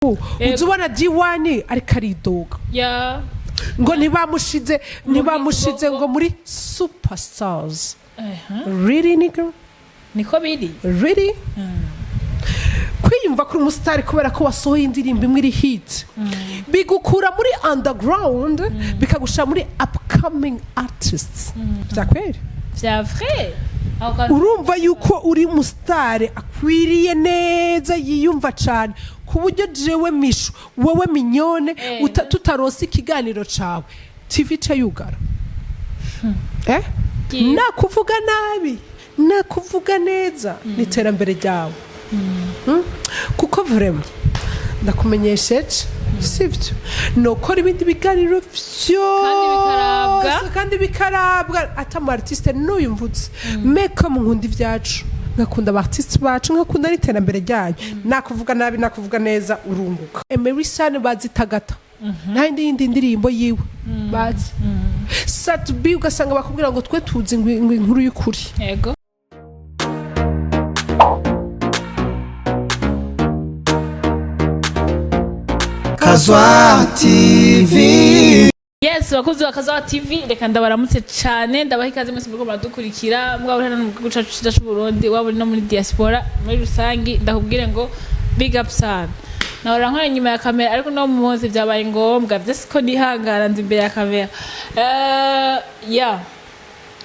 uzubona D1 ariko aridoga ngo ntibamushize ngo muri superstars. Really nigga? Niko biri? Really? Kwiyumva kuri umusitari kubera ko wasohoye indirimbo imwe iri hit bigukura muri underground bikagusha muri upcoming artists. Vyakweri? Vya vrai? Urumva yuko uri umusitari akwiriye neza yiyumva cyane ku buryo jewe Michou wowe minyone tutaronse ikiganiro cawe TV cayugara. Nakuvuga nabi nakuvuga neza n'iterambere ryawe. Kuko vraiment ndakumenyesheje sivyo nokora ibindi biganiro kandi bikarabwa atama artiste n'uyumvutse meka mu nkundi vyacu ngakunda abartiste bacu ngakunda n'iterambere ryayo. Nakuvuga nabi nakuvuga neza urunguka. Emerson bazitagata nandi yindi ndirimbo yiwe bazi Satbi ugasanga bakubwira ngo twe tuzi inkuru y'ukuri. Yego Kazwa TV. Yes, bakuzi wa Kazwa TV reka ndabaramutse cyane ndabaha ikaze mwese muriko muradukurikira mwaba hano mu gihugu cyacu cy'u Burundi waba no muri diaspora muri rusangi ndakubwire ngo big up sana. Nahora nkora nyuma ya kamera ariko no muzi byabaye ngombwa byose ko nihangara nzi imbere ya kamera.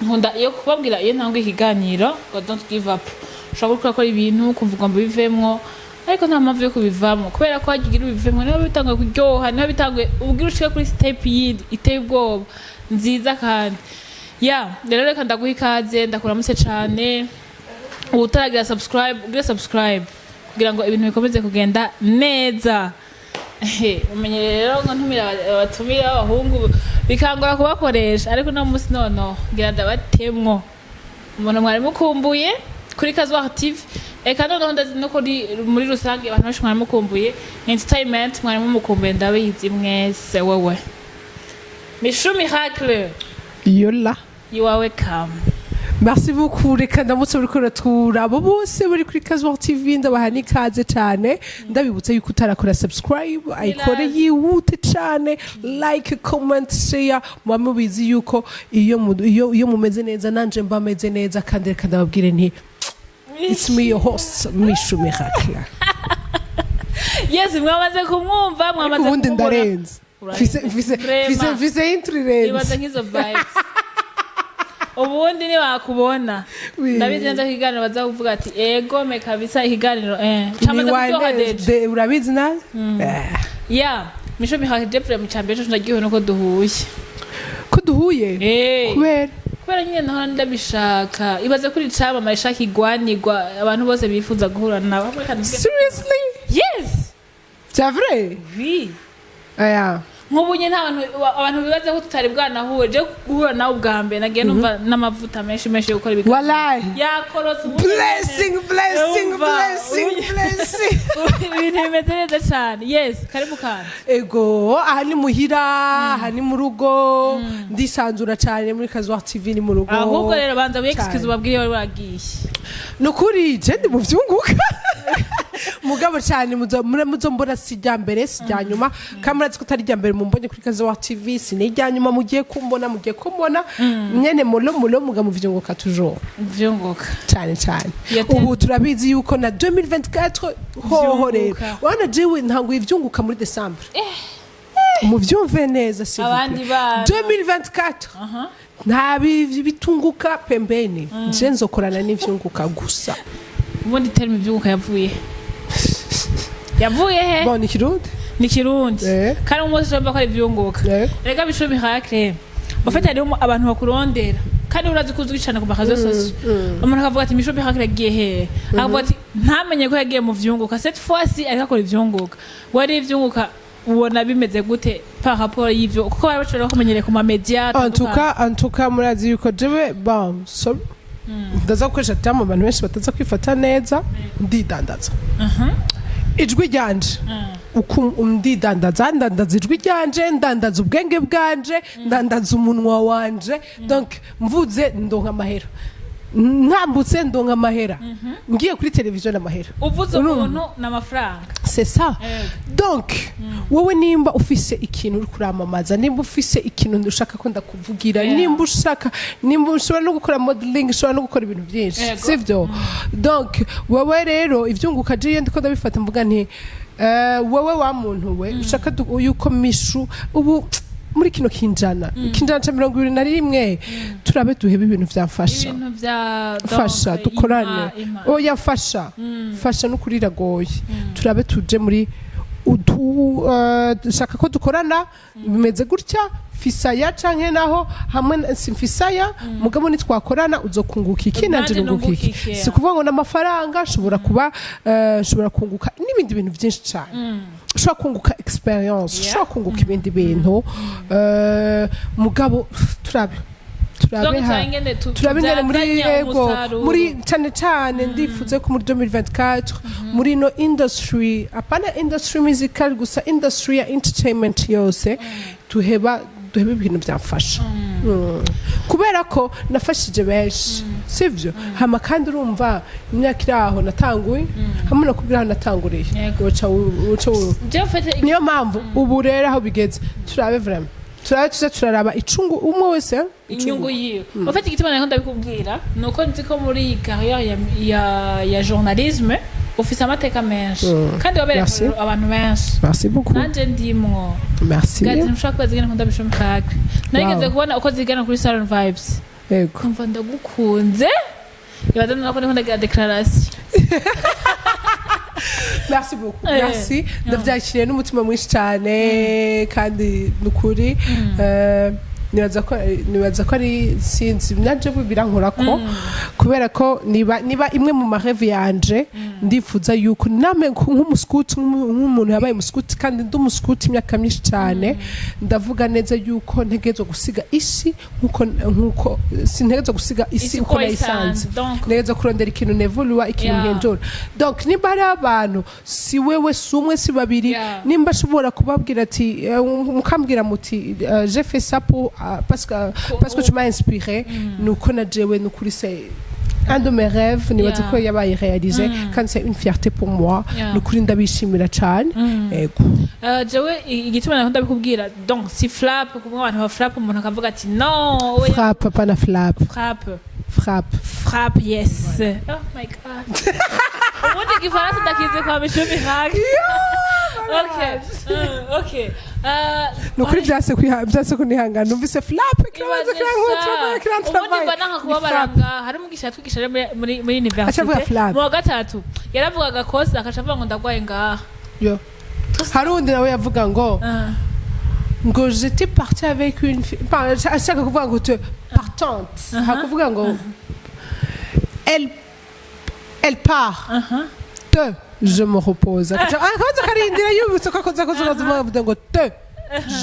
Nkunda iyo kubabwira iyo ntangwe ikiganiro ngo don't give up. Ushobora gukora ibintu kuvuga ngo bivemwo ariko nta mpamvu yo kubivamo kubera ko hagigira ubivemwe niba bitanga kuryoha niba bitangwe ubwira ushike kuri step yindi iteye ubwoba nziza kandi rero reka ndaguha ikaze ndakuramutse cyane utaragira subscribe ugire subscribe kugira ngo ibintu bikomeze kugenda neza. Umenye rero ngo ntumira abatumira abahungu bikangora kubakoresha ariko no munsi nono ngira ndabatemwo umuntu mwari mukumbuye kuri Kazwa TV. Eka noneho ndazi no kuri muri rusange abantu benshi mwari mukumbuye entertainment mwari mukumbuye ndabizi mwese wewe MICHOU Miracle yola you are welcome. Merci beaucoup reka ndamutse muri kuratura abo bose bari kuri Kazwa TV ndabaha n'ikaze cyane ndabibutse yuko utarakora subscribe akore yihute cyane like comment share mubizi yuko iyo mumeze neza nanje mbameze neza kandi reka ndababwire nti it's me your host MICHOU Miracle. Yes mwamaze kumwumva mwamaze ubundi ndarenze fise intri ibaza nkizo vibes ubundi ni wakubona ndabizi neza kiganiro bazavuga ati ego me kabisa ikiganiro chamaze kuryoha deje urabizi nawe MICHOU Miracle Jeffrey mu cyambere cyo ndagiye nuko duhuye kubera nyine naho ndabishaka ibaze kuri caba amashaka igwanirwa abantu bose bifuza guhura nabo. Seriously? Yes. C'est vrai? Oui. Nk'ubunye abantu bibaza ko tutari bwanahuye je guhura nawe ubwa mbere nagiye numva n'amavuta menshi yo gukora ibiganiro. Wallahi. Yakorotse blessing. Ibintu bimeze neza cyane. Yes, karibu kana. Ego, aha ni muhira, aha ni mu rugo, ndisanzura cyane muri Kazwa TV ni mu rugo. Ahubwo rero banza excuse ubabwire wari wagiye. Nukuri je ndi mu vyunguka. Mugabo cyane muzombona sijya mbere sijya nyuma kamera zikutari jya mbere mumbonye kuri Kazwa TV sinijya nyuma mugiye kumbona nyene mulo mugabo vyunguka toujours vyunguka cyane ubu turabizi yuko na 2024 hoho rero wana jewe ntango ivyunguka muri December mu vyumve neza si abandi ba 2024 nta bitunguka pembeni je nzokorana n'ivyunguka gusa. Ubundi terme vyunguka yavuye he? Bon ni Kirundi kandi umunsi jomba ko ari vyunguka rega MICHOU Miracle bafite ari abantu bakurondera kandi urazi kuzwi cyane ku makazo yose umuntu akavuga ati MICHOU Miracle yagiye he akavuga ati ntamenye ko yagiye mu vyunguka cette fois-ci ariko akora ivyunguka wari ivyunguka ubona bimeze gute par rapport y'ivyo kuko bari bashobora kumenyere ku ma media en tout cas murazi yuko jewe so ndaza gukoresha tamu abantu benshi bataza kwifata neza ndidandaza ijwi ryanje ndidandaza ijwi ryanje ndandaza ubwenge bwanje ndandaza umunwa wanje donc mvuze ndonka amahera ntambutse ndonka amahera ngiye kuri televiziyo n'amahera uvuze umuntu n'amafaranga c'est ça donc wowe nimba ufise ikintu uri kuramamaza nimba ufise ikintu ushaka ko ndakuvugira nimba ushobora no gukora modeling ushobora no gukora ibintu byinshi sivyo donc wowe rero ivyunguka je ndiko ndabifata mvuga nti wowe wa muntu we ushaka yuko Michou ubu muri kino kinjana ca 21 turabe duhebe ibintu vyafasha fasha dukorane oya fasha no kuriragoye turabe tuje muri dushaka ko dukorana bimeze gutya fisaya canke naho hamwe simfisaya mugabo ni twakorana uzokunguka iki nanje nunguka iki si kuvuga ngo n'amafaranga nshobora kuba nshobora kunguka n'ibindi bintu byinshi cyane ushobora kunguka experience ushobora kunguka ibindi bintu mugabo turabe ingene muri yego muri cyane ndifuze ko muri 2024 muri no industry apana industry musical gusa industry ya entertainment yose tuheba ibintu byafasha kubera ko nafashije benshi sivyo hama kandi urumva imyaka iraho natanguye hamwe no kubwira natanguriye niyo mpamvu ubu rero aho bigeze turabe vraiment turaraba icungu umwe wese inyungu yiwe ufite igitima naho ndabikubwira nuko nzi ko muri carrière ya journalisme ufise amateka menshi kandi wabera abantu benshi merci beaucoup nanje ndimwo merci gati nshaka kwazigana nkunda MICHOU Miracle narigeze kubona uko zigana kuri Salon Vibes yego kumva ndagukunze ibadana nako nkunda declaration merci beaucoup merci ndavyakiriye n'umutima mwinshi cyane kandi nukuri nibaza ko ari sinzi naje birankora ko kubera ko niba imwe mu mareve yanje ndifuza yuko name nk'umuskuti nk'umuntu yabaye umuskuti kandi ndi umuskuti imyaka myinshi cyane ndavuga neza yuko ntegerezwa gusiga isi nkuko sintegerezwa gusiga isi uko nayisanze ntegerezwa kurondera ikintu nevoluwa ikintu nkenjora donc nimba hari abantu si wewe si umwe si babiri nimba ashobora kubabwira ati mukambwira muti j'ai fait ça pour parce que tu m'as inspiré nuko na jewe nukuri c'est un de mes rêves nibaza ko yabaye réalisé kandi c'est une fierté pour moi nukuri ndabishimira cyane yego jewe igituma naho ndabikubwira donc si flap kumwe abantu ba flap umuntu akavuga ati non frappe pas na flap frappe yes oh my god ubundi gifaransa ndakize kwa MICHOU Miracle okay nukuri byase kunihangana numvise flap kibazo ubundi bananga kubabaranga hari umugisha twigisha muri university mu wa gatatu yaravugaga kosa akacavuga ngo ndagwaye ngaha yo hari undi nawe yavuga ngo j'étais partie avec une fille ashaka kuvuga ngo tu partante hakuvuga ngo elle part je me repose akaza karindira yubutse ko akoza kuvuga ngo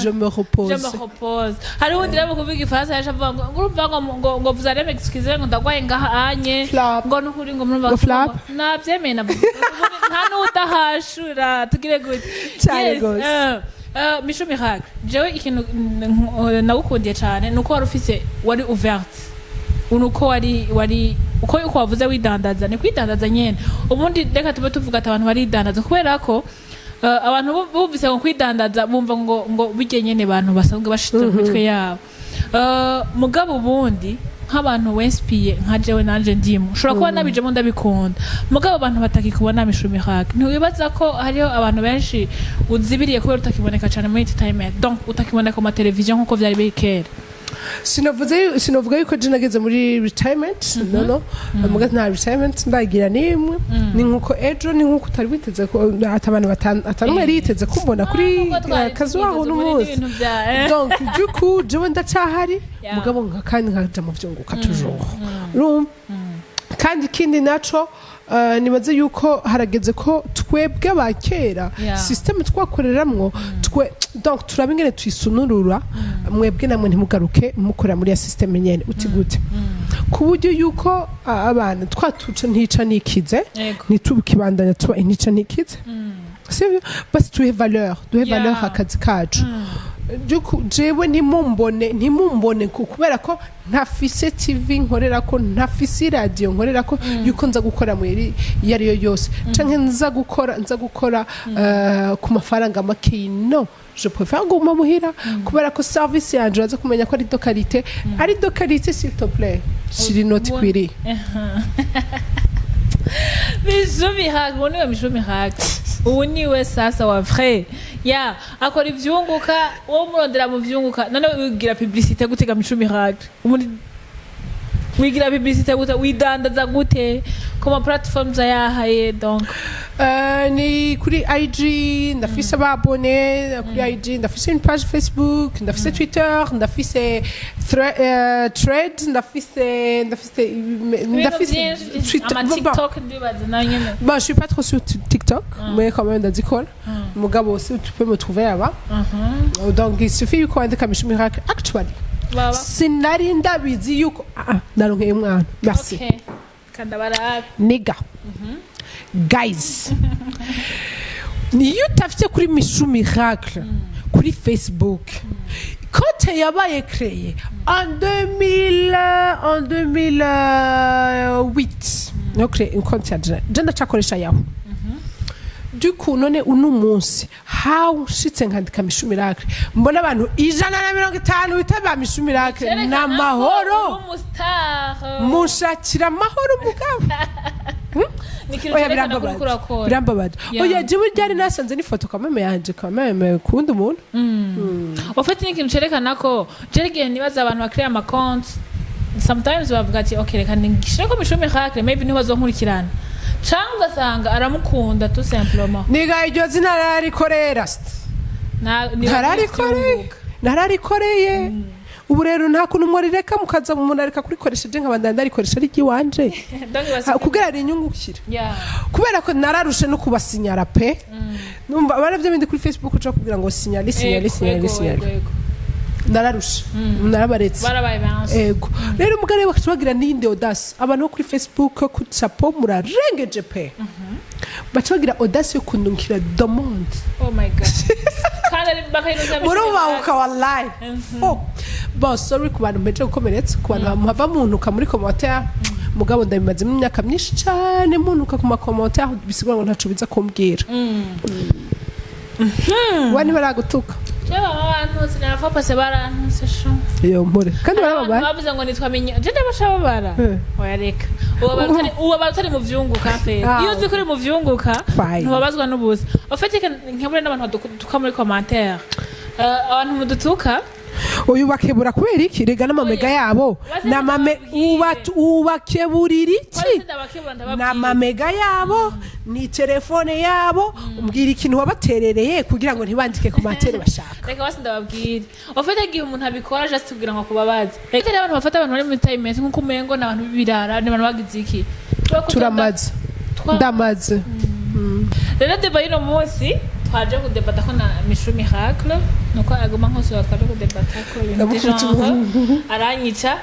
je me repose hari undi rero kuvuga ifaransa yaje avuga ngo urumva ngo vous allez m'excuser ngo ndagwaye ngaha anye ngo nukuri ngo murumva nabyemeye nta n'udahashura tugire gute cyane gose MICHOU Miracle jewe ikintu nagukundiye cyane nuko wari ouverte unuko wari uko wavuze widandaza ni kwidandaza nyene ubundi reka tube tuvuga ati abantu baridandaza kubera ko abantu bumvise ngo kwidandaza bumva ngo bijye nyene abantu basanzwe bashitse mu mitwe yabo mugabo ubundi nk'abantu wenspiye nka jewe nanje ndimo ushobora kuba nabijemo ndabikunda mugabo abantu batakikubona MICHOU Miracle ntiwibaza ko hariho abantu benshi uzibiriye kubera utakiboneka cyane muri entertainment donc utakiboneka mu televiziyo nk'uko vyari biri kera sinovuga yuko je nageze muri retirement no muga nta retirement ndagira nimwe ni nkuko ejo ni nkuko utari witeze ko atabana atanu yari yiteze kumbona kuri kazi waho n'umunsi donc du coup jewe ndacahari mugabo kandi nkaja mu vyunguka toujours kandi kindi naco nibaze yuko harageze ko twebwe abakera systeme twakoreramwo donc turaba ingene twisunurura mwebwe namwe ntimugaruke mukorera muri ya systeme nyene uti gute ku buryo yuko abana twatuca ntica nikize ntitubikibandanya tuba intica nikize c'est basi duhe valeur akazi kacu jewe ntimumbone kubera ko ntafise TV nkorera ko ntafise radio nkorera ko yuko nza gukora mu iyo ari yo yose canke nza gukora ku mafaranga make no je préfère guma muhira kubera ko service yanje aza kumenya ko ari do qualité s'il te plaît shiri not kwiri MICHOU Miracle uniwe MICHOU Miracle uniwe sasa wa vrai ya akora ivyunguka wo murondera mu vyunguka none wigira publicité gutega MICHOU Miracle wigira publicité gute widandaza gute kuma platforms yahaye donc ni kuri IG ndafise ababone kuri IG ndafise une page Facebook ndafise Twitter ndafise thread ndafise Twitter TikTok ndibaza na nyene bon je suis pas trop sur TikTok mais quand même ndazikora mugabo aussi tu peux me trouver là-bas donc il suffit yuko wandika MICHOU Miracle actually sinari ndabizi yuko naronkeye umwana merci nigga guys niyo utafite kuri MICHOU Miracle kuri Facebook konte yabaye créée en 2008 no créé une compte ya je ndacakoresha yaho du coup none uno munsi how shitse nkandika MICHOU Miracle mbona abantu 150 bitaba MICHOU Miracle na mahoro mushakira mahoro mugabo oya birambabaje oya jiwe ryari nasanze n'ifoto kameme yanje kameme kundi umuntu ofite n'ikintu cerekana ko jerege nibaza abantu bakiriya ama account sometimes bavuga ati okay reka ngishireko MICHOU Miracle maybe ntibazonkurikirana cyangwa ugasanga aramukunda tout simplement niga iryo zina nararikorera nararikoreye ubu rero nta kuntu mwarireka mukaza umuntu areka kurikoresheje nk'abandi ndarikoresha ari iwanje kugira ari inyungukira kubera ko nararushe no kubasinyara pe numva baravye bindi kuri Facebook uca kugira ngo sinyale nararusha narabaretse barabaye banse ego rero umugare bakabagira ninde audace abantu bo kuri Facebook ku chapeau murarengeje pe bacagira audace yo kundunkira demande oh my god kandi bakayinoza murubahuka wallahi bon sorry ku bantu mpeje gukomeretsa ku bantu muhava muntuka muri commentaire mugabo ndabimaze mu myaka myinshi cyane muntuka ku ma commentaire bisigura ngo ntacu biza kumbwira wani baragutuka abantu sinafa pase barantse sho yo mpore kandi barababa bavuze ngo nitwamenya je ndabashabara oya reka uwo batari mu vyunguka fe iyo uzi kuri mu vyunguka ntubabazwa n'ubusa ofite nkebure n'abantu dutuka muri commentaire abantu mudutuka uyu bakebura kubera iki rega n'amamega yabo namame ubakeburira iki n'amamega yabo ni telefone yabo umbwira ikintu wabaterereye kugira ngo ntibandike ku matere bashaka reka basi ndababwira ofite gihe umuntu abikora just kugira ngo kubabaze reka rero abantu bafata abantu bari mu time nko kumengo n'abantu bibirara n'abantu bagize iki turamaze ndamaze rero deba y'ino munsi twaje kudebata ko na MICHOU Miracle nuko aguma nkose twaje kudebata ko ibintu by'ijambo aranyica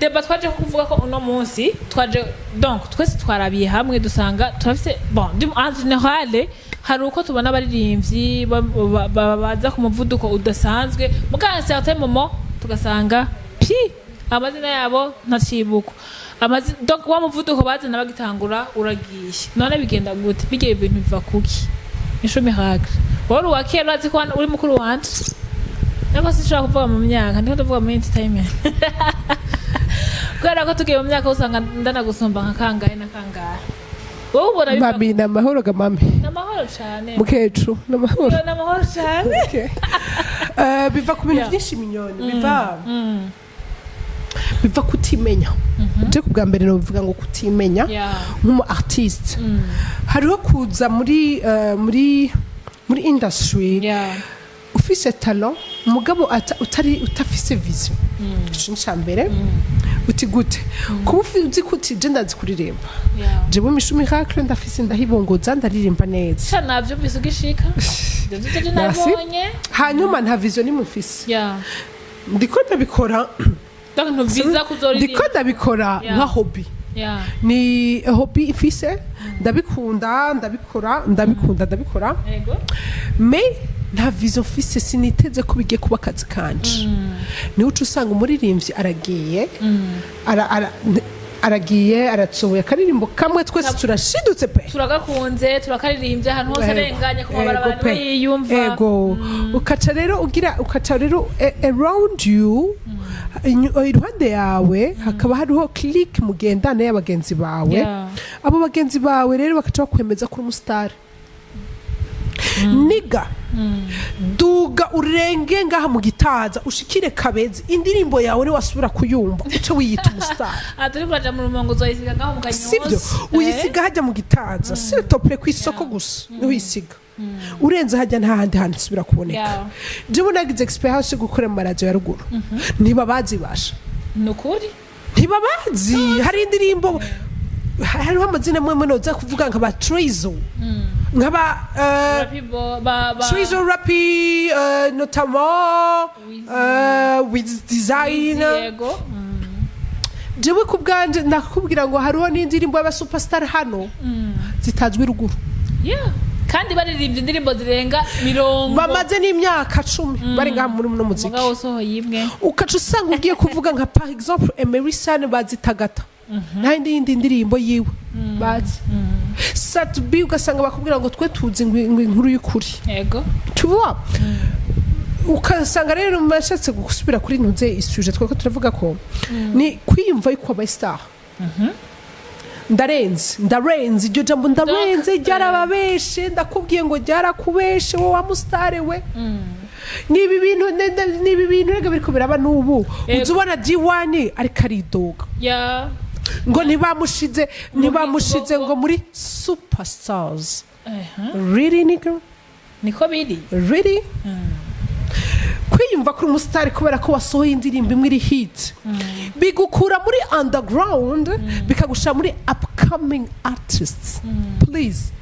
deba twaje kuvuga ko uno munsi twaje donc twese twarabiye hamwe dusanga turafite bon en général hari uko tubona abaririmbyi baza ku muvuduko udasanzwe muganga certain moment tugasanga amazina yabo ntacibuka donc wa muvuduko bazana bagitangura uragiye none bigenda gute bigiye ibintu biva kuki MICHOU Miracle wari wakera azi ko uri mukuru wanje nako sinshaka kuvuga mu myaka ndiko ndavuga mu entertainment kubera ko tugiye mu myaka usanga ndanagusumba nka kangahe na kangahe wowe ubona biva mami na mahoro ga mami na mahoro cyane mukecu na mahoro cyane biva ku bintu byinshi minyoni biva kutimenya je kubwa mbere no bivuga ngo kutimenya nk'umu artiste hariho kuza muri industry ufise talent umugabo utafise vision cyo mbere uti gute kuba uzi kuti je ndazi kuririmba je bo MICHOU Miracle ndafise ndahibongoza ndaririmba neza cyane navyo bisugishika je nabonye hanyuma nta vision imufise ndiko ndabikora ndiko ndabikora nka hobby ni hobby ifise ndabikunda ndabikora mais nta vision mfise siniteze ko bigiye kuba akazi kanje niho uca usanga umuririmbyi aragiye aratsohoye akaririmbo kamwe twese turashidutse pe turagakunze turakaririmbye ahantu hose arenganye ku mabarabara yiyumva ego ukaca rero around you iruhande yawe hakaba hariho click mugendana y'abagenzi bawe abo bagenzi bawe rero bakaca bakwemeza kuri umustar niga duga urenge ngaha mu Gitaza ushikire Kabezi indirimbo yawe ni wasubira kuyumva uce wiyita umustar atari kuraja mu rumongo zoyisiga ngaho mu Kanyozi sibyo uyisiga hajya mu Gitaza s'il te plaît kwisoko gusa ni uyisiga urenze hajya nta handi hantu subira kuboneka jewe nagize experience gukora mu radio ya ruguru niba bazibasha nukuri ntibabazi hari indirimbo hariho amazina mwe noza kuvuga nk'aba Trezo nk'aba Trezo Rapi notamment with design jewe kubwanje nakubwira ngo hariho n'indirimbo y'aba superstar hano zitazwi ruguru kandi baririmbye indirimbo zirenga 40 bamaze n'imyaka 10 bari ngaha muri no muziki mugabo sohoye imwe ukaca usanga ugiye kuvuga nka par exemple Emerisane bazitagata nta yindi ndirimbo yiwe bazi Satbi ugasanga bakubwira ngo twe tuzi inkuru y'ukuri yego tuwa ukasanga rero mashatse gusubira kuri ntuze isuje twako turavuga ko ni kwiyumva yuko aba star ndarenze iryo jambo ndarenze ryarababeshe ndakubwiye ngo ryarakubeshe wowe wa mustare we nibi bintu rega biriko biraba nubu uzubona D1 ariko aridoga ngo ntibamushize ngo muri superstars really nigga niko biri really kwiyumva kuri umusitari kubera ko wasohoye indirimbo imwe iri hit bigukura muri underground bikagusha muri upcoming artists please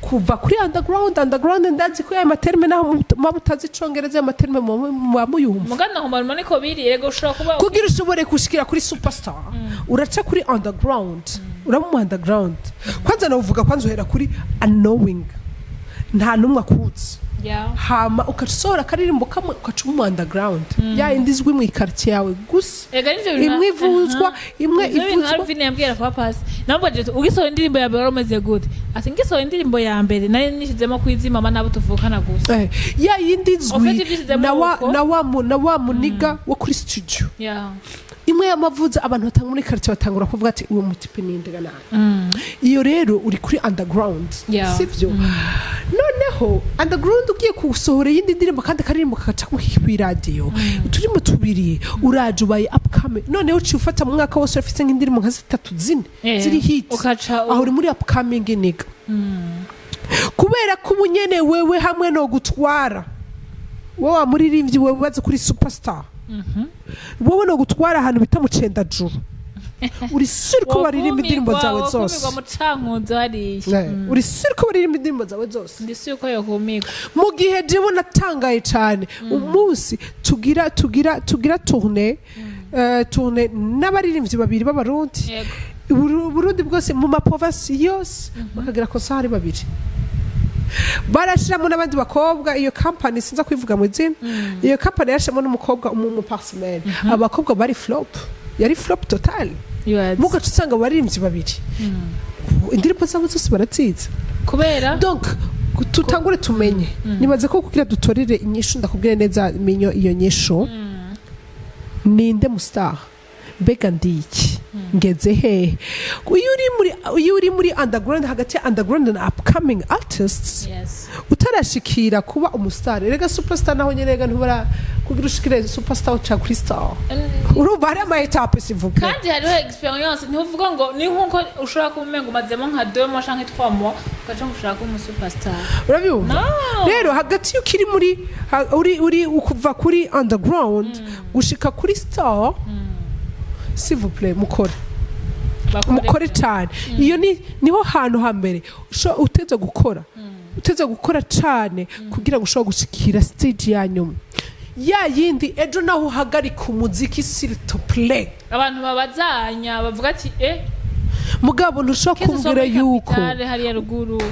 kuva kuri underground ndazi ko ya materme naho mutazi congereza ya materme mu muyumva mugana ho marimo niko biri yego ushobora kuba kugira ushobore kushikira kuri superstar uraca kuri underground uramu underground kwanza navuga kwanza uhera kuri unknowing nta numwe akutse hama ukasohora akaririmbo kamwe ukaca mu underground ya indizwi mu quartier yawe gusa imwe ivuzwa Alvin yambwira kwa pasi nabwo je ugisohora indirimbo ya mbere umeze gute ati ngisohora indirimbo ya mbere nari nishizemo kwizima mama nabo tuvukana gusa ya indizwi na wa muniga wo kuri studio imwe y'amavuza abantu batanga muri quartier batangura kuvuga ati uwo mutipe nindega nawe iyo rero uri kuri underground sivyo noneho underground ugiye kusohora yindi ndirimbo kandi karirimbo kagaca ku radio turimo tubiri uraje ubaye upcoming noneho uci ufata mu mwaka wose afite nk'indirimbo nka 3 4 ziri hit aho uri muri upcoming niga kubera ko ubunyene wewe hamwe no gutwara wowe muririmbyi wewe baze kuri superstar wowe no gutwara ahantu bita mu Cendajuru uri sure ko baririmba indirimbo zawe zose uri sure ko baririmba indirimbo zawe zose ndi sure ko yokumigwa mu gihe jewe natangaye cyane umunsi tugira tourner n'abaririmbyi babiri b'abarundi Burundi bwose mu maprovince yose bakagira concert ari babiri barashiramo n'abandi bakobwa iyo company sinza kwivuga mu izina iyo company yashemo n'umukobwa mu parcelle abakobwa bari yari flop total mugaca usanga baririmbyi babiri indirimbo zabo zose baratsiza kubera donc tutangure tumenye nibaze ko kugira dutorere inyishu ndakubwire neza minyo iyo nyishu ninde mustar mbega ndiki ngeze he iyo uri muri underground hagati ya underground na upcoming artists utarashikira kuba umustar rega superstar naho nyerega ntubara kugira ushikire superstar uca kuri star urumva hari ama etape sivuga kandi hariho experience ntuvuga ngo ni nkuko ushobora kumenga umazemo nka 2 mois canke 3 mois ugaca ushaka umu superstar urabyumva rero hagati y'ukiri uri ukuva kuri underground gushika kuri star s'il vous plaît mukore cyane iyo niho hantu hambere uteze gukora cyane kugira ngo ushobore gushikira stage ya nyuma ya yindi ejo naho uhagarika umuziki s'il te plaît abantu babazanya bavuga ati mugabo ntushobora kumbwira yuko hari ya ruguru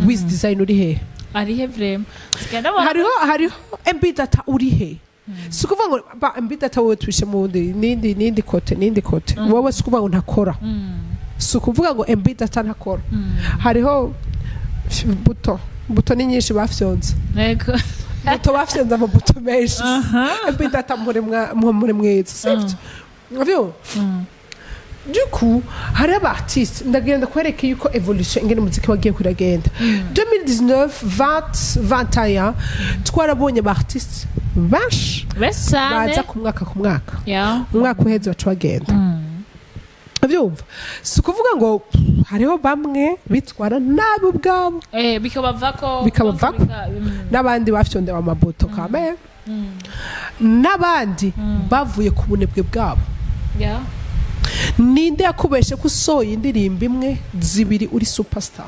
with design uri he arihe vrema hariho MB data urihe sikuvuga ngo MB data wowe twishe mu nindi kote wowe sikuvuga ngo ntakora sikuvuga ngo MB data ntakora hariho buto ni nyinshi bafyonze yego buto bafyonze amabuto menshi MB data muri mwiza sivyo avyo du coup hari abartiste ndagenda kwereka yuko evolution ingene muziki wagiye kuragenda 2019 2021 twarabonye abartiste benshi baza ku mwaka umwaka uheze baca bagenda avyumva si kuvuga ngo hariho bamwe bitwara nabi ubwabo bikabavako n'abandi bafyonde amabuto kame n'abandi bavuye ku bunebwe bwabo ninde yakubeshe ko usohoye indirimbo imwe zibiri uri superstar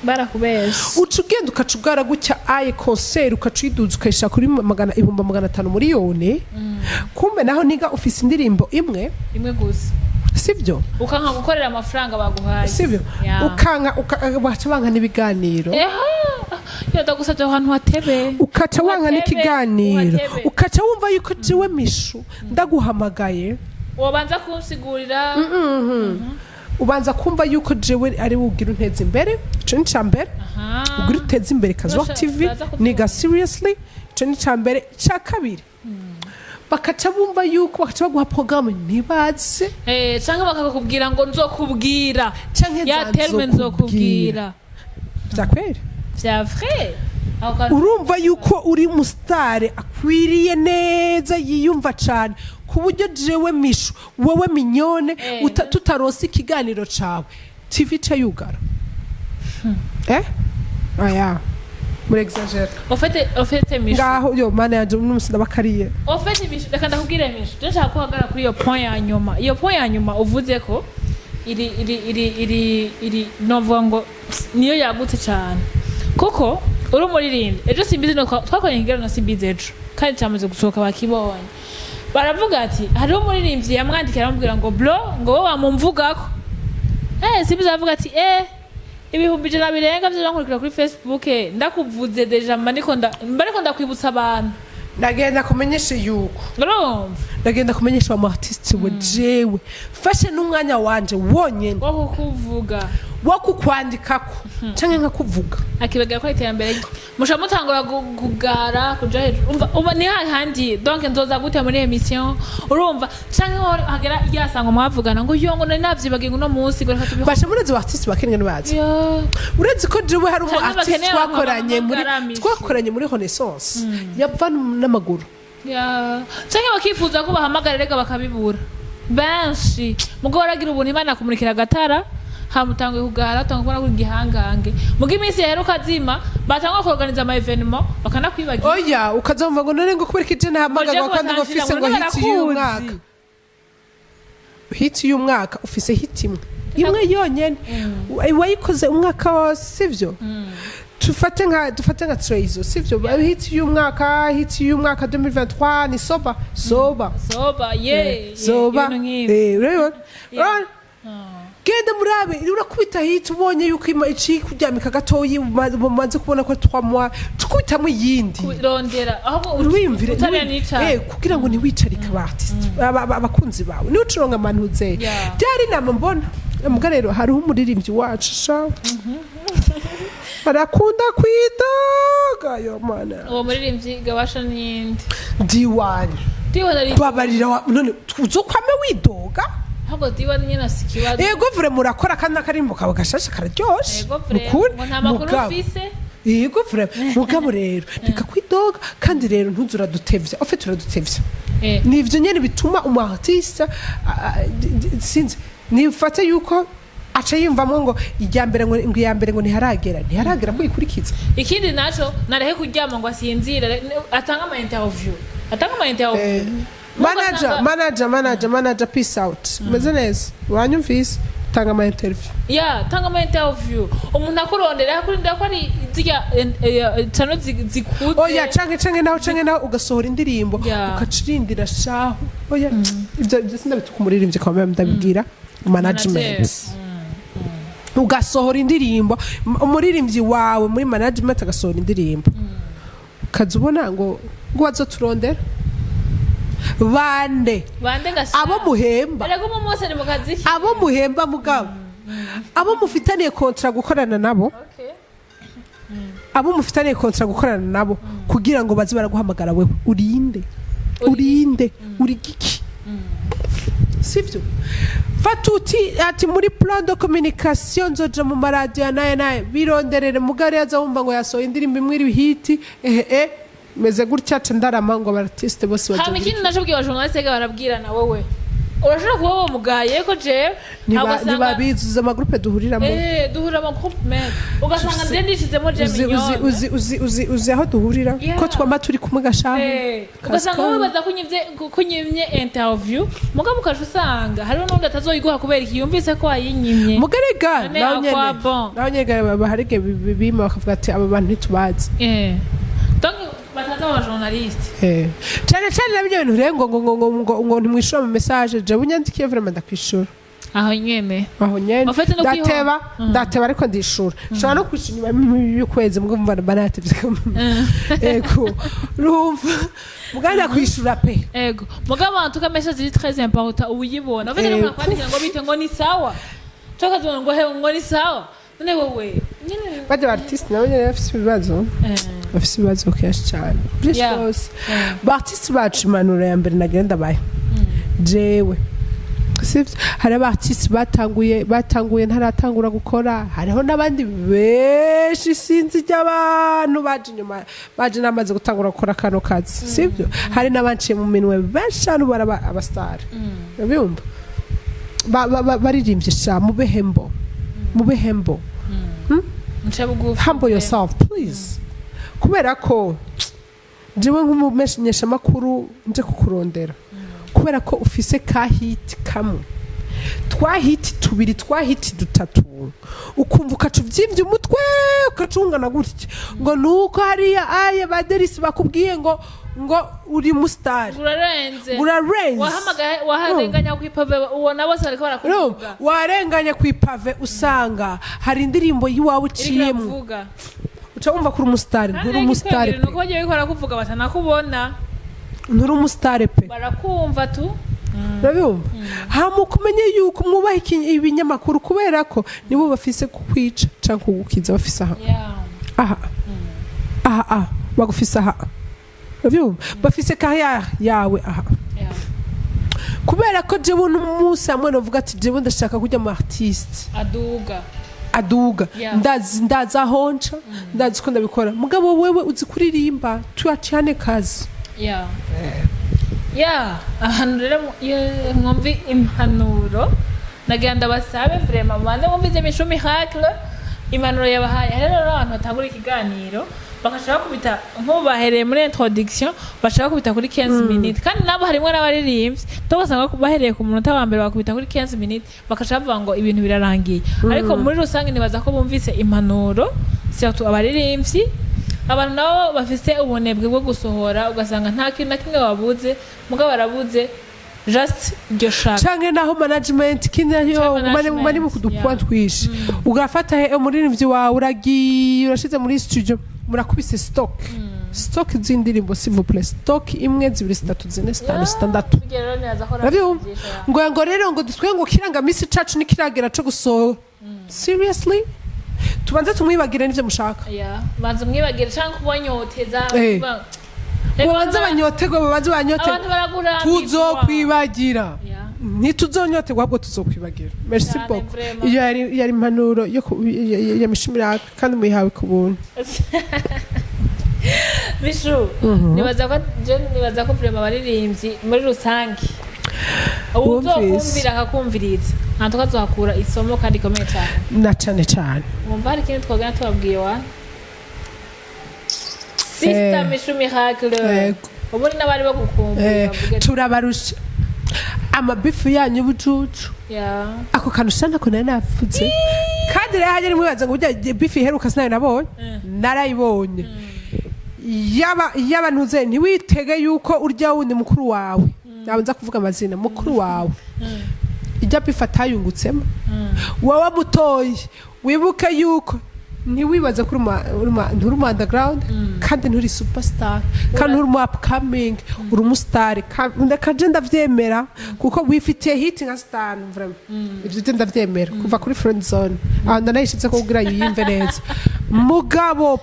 barakubeshe uca ugenda ukacugara gutya aye concert ukaciduza ukayishaka kuri 500 miliyoni kumbe naho niga ufise indirimbo imwe gusa sivyo ukanka gukorera amafaranga baguhaye sivyo ukanka baca banga n'ibiganiro yoda gusabye ahantu hatebe ukaca wanga n'ikiganiro ukaca wumva yuko jiwe mishu ndaguhamagaye wobanza kunsigurira ubanza kumva yuko jewe ari wugira unteza imbere ico ni cambere ugira uteza imbere Kazwa TV niga seriously ico ni cambere ca kabiri bakaca bumva yuko bakaca baguha programme ntibaze canke bakakubwira ngo nzokubwira canke ya terme nzokubwira vyakweri vya vrai urumva yuko uri mustare akwiriye neza yiyumva cane ku buryo jewe mishu wowe minyone tutaronse ikiganiro cawe TV ca yugara aya muri exagere ofete mishu ngaho yo mana yaje n'umusi ndabakariye ofete mishu reka ndakubwire mishu ndashaka kuhagara kuri iyo point ya nyuma uvuze ko iri novuga ngo niyo yagutse cyane kuko uri umuririmbyi ejo simbizi twakoranye ikiganiro na simbizi ejo kandi cyamaze gusohoka bakibonye baravuga ati hariho umuririmbyi yamwandikira aramubwira ngo bro ngo wowe wamumvugako simbizi aravuga ati ibihumbi 100 birenga byo bankurikira kuri Facebook ndakuvuze deja mbariko ndakwibutsa abantu ndagenda kumenyesha yuko ndagenda kumenyesha wa artiste we jewe fashe n'umwanya wanje wonyene wo kukuvuga wo kukwandikako canke nkakuvuga akibagira ko iterambere musha mutangura kugara kuja hejuru umva ni hahandi donc nzoza gute muri emission urumva canke hagera yasanga mwavugana ngo yongo nari navyibagiye no munsi ngo reka bashe murezi wa artiste bakenye n'abazi uretse ko jewe hari umu artiste twakoranye muri Renaissance yava n'amaguru canke bakifuza ko bahamagara rega bakabibura benshi mugo baragira ubuntu Imana kumurikira agatara hamutangwe kugara tangubona kuri gihangange mugi iminsi yaheruka zima batangwa kuorganiza ama evenement bakanakwibagira oya ukazumva ngo none ngo kubereka ije nahamagarwa kandi ngo ufise ngo hiti y'umwaka ufise hiti imwe yonyene wayikoze umwaka wose sivyo tufate nka Trezo sivyo hiti y'umwaka 2023 ni soba genda murabe urakubita hiti ubonye yuko ici kuryamika gatoyi umaze kubona ko 3 mois tukubitamo yindi rondera ahubwo urwimvire kugira ngo ntiwicarike abakunzi bawe niwe ucuronga amantuze byari nama mbona muga rero hariho umuririmbyi wacu shawe arakunda kwidoga yo mana uwo muririmbyi gabasha n'indi diwani babarira none uzokwame widoga ahubwo diwani nyene sikibazo yego vure murakora kandi akarimbo kawe gashasha kararyoshe ukuri yego vure mugabo rero reka kwidoga kandi rero ntuzura dutevya ofite turadutevya nivyo nyene bituma umu artiste sinzi nifate yuko aca yumvamo ngo ijyambere ngo ntiharagera kwikurikiza ikindi naco narehe kuryama ngo asinzire atanga ama interview manager peace out meze neza wanyumvise tanga ama interview tanga ama interview umuntu akurondera kurinda ko ari zirya tano zikuze oya canke naho ugasohora indirimbo ukacirindira shaho oya ivyo sindabitukumuririmbye kwa ndabibwira management ugasohora indirimbo umuririmbyi wawe muri management agasohora indirimbo kaza ubona ngo wazoturondera bande gasa abo muhemba erego mu munsi ni mu kazi ki abo muhemba mugabo abo mufitaniye kontra gukorana nabo abo mufitaniye kontra gukorana nabo kugira ngo baze baraguhamagara wewe urinde uri giki sivyo fatuti ati muri plan de communication nzoja mu maradio naye bironderere mugari yaza wumva ngo yasohoye indirimbo imwe iri hiti meze gutya ndarama ngo abartiste bose baje. Hama ikindi nacubwiye wa journaliste barabwirana wowe urashobora kuba wo mugaye ko je nibabizuza amagroupe duhuriramo duhurira mu groupe mais ugasanga nde ndishizemo je minyona uzi aho duhurira ko twama turi kumwe gashaho ugasanga wowe baza kunyimye interview mugabo ukaje usanga hariho n'undi atazoyiguha kubera ikiyumvise ko wayinyimye mugarega naho nyene baharige bima bakavuga ati aba bantu ntitubazi donc bataza wa journaliste cyane nabyo bintu rengo ngo ntimwishura mu message je bunyandikiye vraiment ndakwishura aho nyene ndateba ariko ndishura nshobora no kwishura nyuma y'ukwezi mbwo mvana banate ego rumva muganda kwishura pe ego mugabo abantu ka message est très important uyibona ufite no kwandika ngo bite ngo ni sawa toka zo ngo ni sawa none wowe nyene baje artiste nabo nyene bafite ibibazo bafite ibibazo kenshi cyane byose artiste bacu manura ya mbere nagenda baye jewe hari abartiste batanguye ntaratangura gukora hariho n'abandi benshi sinzi ry'abantu baje namaze gutangura gukora kano kazi sivyo hari n'abanciye mu minwe benshi cyane baraba abastar biyumva baririmbye sha mu behembo humble yourself please kubera ko jewe nk'umumenyesha makuru nje kukurondera kubera ko ufise ka hit kamwe twahiti tubiri twahiti dutatu ukumva ukacuvyimbye umutwe ukacungana gutya ngo nuko hariya aye baderisi bakubwiye ngo uri mustari urarenze waharenganya kwipave ubona bose bariko barakuvuga warenganya kwipave usanga hari indirimbo yiwawe uciyemo uca wumva kuri umustari nturi umustari nuko bagiye bikora kuvuga batanakubona nturi umustari pe barakumva tu urabumva hamukumenye yuko mwubaha ibinyamakuru kubera ko nibo bafise kukwica canke kugukiza bafise aha bagufise aha urabumva bafise carrière yawe aha kubera ko jewe n'umunsi amwe novuga ati jewe ndashaka kujya mu artiste aduga ndazi ahonca ndazi ko ndabikora mugabo wewe uzi kuririmba tuachane kazi ahantu rero mwumvi impanuro nagenda basabe vraiment bande mwumvize MICHOU Miracle impanuro yabahaye rero abantu batangura ikiganiro bakashaka kubita nko bahereye muri introduction bashaka kubita kuri 15 minutes kandi nabo harimwe n'abaririmbyi tobasanga bahereye ku munota wa mbere bakubita kuri 15 minutes bakashaka bavuga ngo ibintu birarangiye ariko muri rusange nibaza ko bumvise impanuro surtout abaririmbyi abantu nabo bafise ubunebwe bwo gusohora ugasanga nta kintu na kimwe wabuze mugabo barabuze just iryo shaka canke naho management kinyo mani mu kudupoint twishi ugafata umuririmbyi wawe uragiye urashize muri studio murakubise stock z'indirimbo s'il vous plaît stock imwe zibiri zitatu zine zitanu zitandatu ngo rero ngo dutwe ngo kiranga misi cacu nikiragera co gusohora seriously tubanze tumwibagire n'ivyo mushaka banze mwibagire canke kubonyoteza babanze banyote tuzokwibagira ntituzonyoterwa ahubwo tuzokwibagira merci beaucoup iyo yari impanuro ya MICHOU Miracle kandi muyihawe ku buntu MICHOU nibaza ko vraiment abaririmbyi muri rusange uzokumvira akakumviriza nta tukazohakura isomo kandi ikomeye cyane na cyane mwumva hari ikindi twagana tubabwiye wa Sister MICHOU Miracle ubundi n'abari bagukumbuye turabarusha amabifu yanyu bucucu ako kanusana ko nari napfutse kandi rero hajye nimwibaza ngo burya bifu iheruka sinayo nabonye narayibonye yaba ntuze ntiwitege yuko urya wundi mukuru wawe nabanza kuvuga amazina mukuru wawe ijya bifu atayungutsemo wowe mutoyi wibuke yuko ntiwibaze ko nturi mu underground kandi nturi superstar kandi nturi mu upcoming uri umusitari ndakaje ndavyemera kuko wifitiye hit nka star vraiment ibyo ndavyemera kuva kuri friend zone aho ndanayishitse ko kugira yiyumve neza mugabo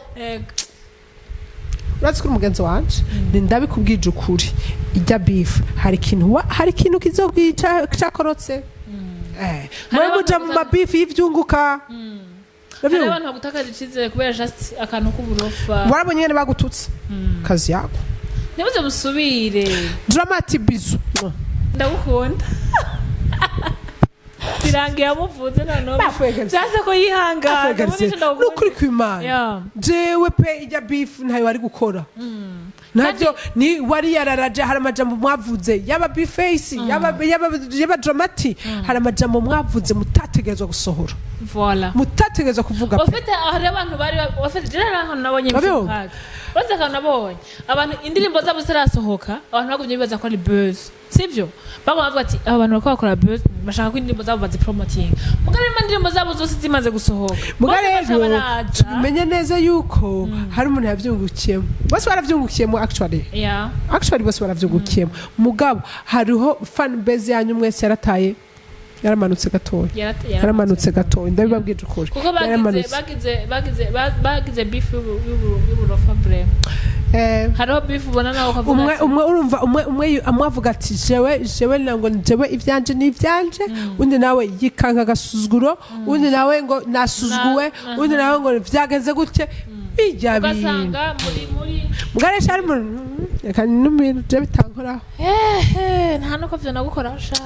uretse kuri mugenzi wanje ndabikubwije ukuri ijya beef hari ikintu kizogwica cyakorotse mwe muja mu mabeef y'ivyunguka hari abantu bagutakaje icizere kubera just akantu k'uburofa warabonye nyene bagututse kazi yako ntimuze musubire dramatic bizu ndagukunda birangiye amuvuze noneho byase ko yihangana nukuri kw'Imana jewe pe ijya beef ntayo wari gukora nabyo ni wari yararaje hari amajambo mwavuze yaba beface yaba dramatic hari amajambo mwavuze mutategerezwa gusohora voilà mutategerezwa kuvuga ufite hari abantu bari bafite jera naho nabonye mfaka baza kana nabonye abantu indirimbo zabo zirasohoka abantu bagumye bibaza ko ari buzz sivyo bavuga ati abantu bakora buzz bashaka ko indirimbo zabo bazipromoting mugare indirimbo zabo zose zimaze gusohoka mugare tumenye neza yuko hari umuntu yavyungukiyemo bose baravyungukiyemo actually bose baravyungukiyemo mugabo hariho fan base yanyu mwese yarataye yaramanutse gatoya ndabibabwije ukuri kuko bagize beef y'uburofa brem hariho beef ubona nawe ukavuga umwe urumva umwe amwavuga ati jewe nango jewe ivyanje n'ivyanje undi nawe yikanka gasuzuguro undi nawe ngo nasuzguwe undi nawe ngo vyageze gutye bijya ugasanga muri mugare cyari reka n'ibintu je bitankoraho nta nuko vyo nagukora sha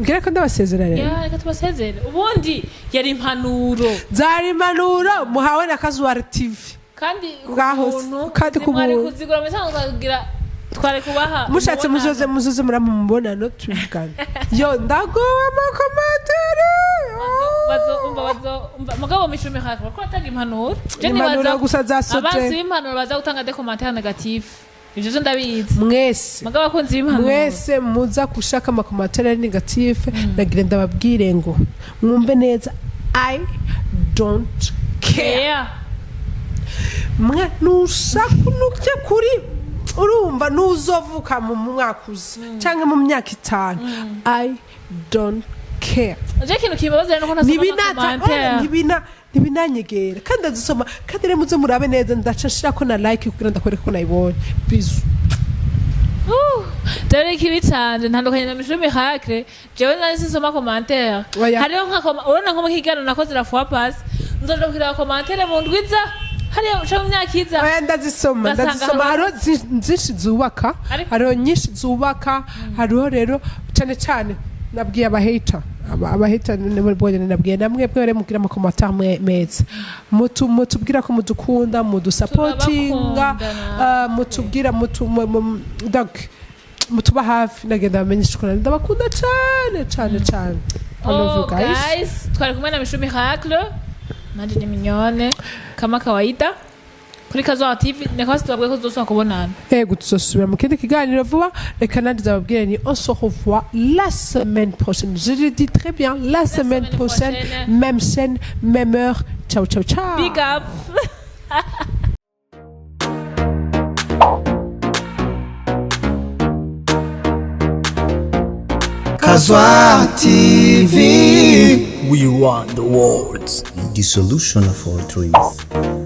ngira ko ndabasezerere reka tubasezere ubundi yari impanuro zari impanuro muhawe na Kazuwar TV kandi kandi mwari kuzigura misango kagira twari kubaha mushatse muzoze muramubonano tubigana yo ndagowe amakomateri mugabo MICHOU Miracle ko atanga impanuro impanuro gusa zasoje abansi b'impanuro baza gutanga des commentaires négatifs ivyo ndabizi mwese mugabo akunze impanuro mwese muza gushaka amakomateri negative nagira ndababwire ngo mwumve neza I don't care mwe nusakunukye kuri urumva nuzovuka mu mwaka uzi cyangwa mu myaka 5 I don't care je kintu kibabaza no nasoma ntibinanyegera kandi azisoma kandi rero muze murabe neza ndacashira ko na like kugira ndakwereka ko nayibonye bizu dore kibi cyane ntandukanye na MICHOU Miracle jewe nari soma commentaire hariyo urona nko mu kigano nakoze la fois pass nzondokira commentaire mu ndwiza hariyo uca mu myaka ndazisoma hariho nyinshi zubaka hariho rero cyane nabwiye abaheta bonyine nabwiye namwe bwere mugira amakomatari meza mutubwira ko mudukunda mudusapotinga mutubwira mutuba hafi nagenda bamenyesha ko ndabakunda cyane I love you guys twari kumwe na MICHOU Miracle nanje ni mignonne kama kawaida kuri Kazuwar TV nekose tubabwiye ko tuzosubira kubonana tuzosubira mu kindi kiganiro vuba reka nandi zababwire ni on se revoit la semaine prochaine je le dis très bien la semaine prochaine même chaîne même heure ciao big up Kazuwar TV. We want the words. The solution of all dreams.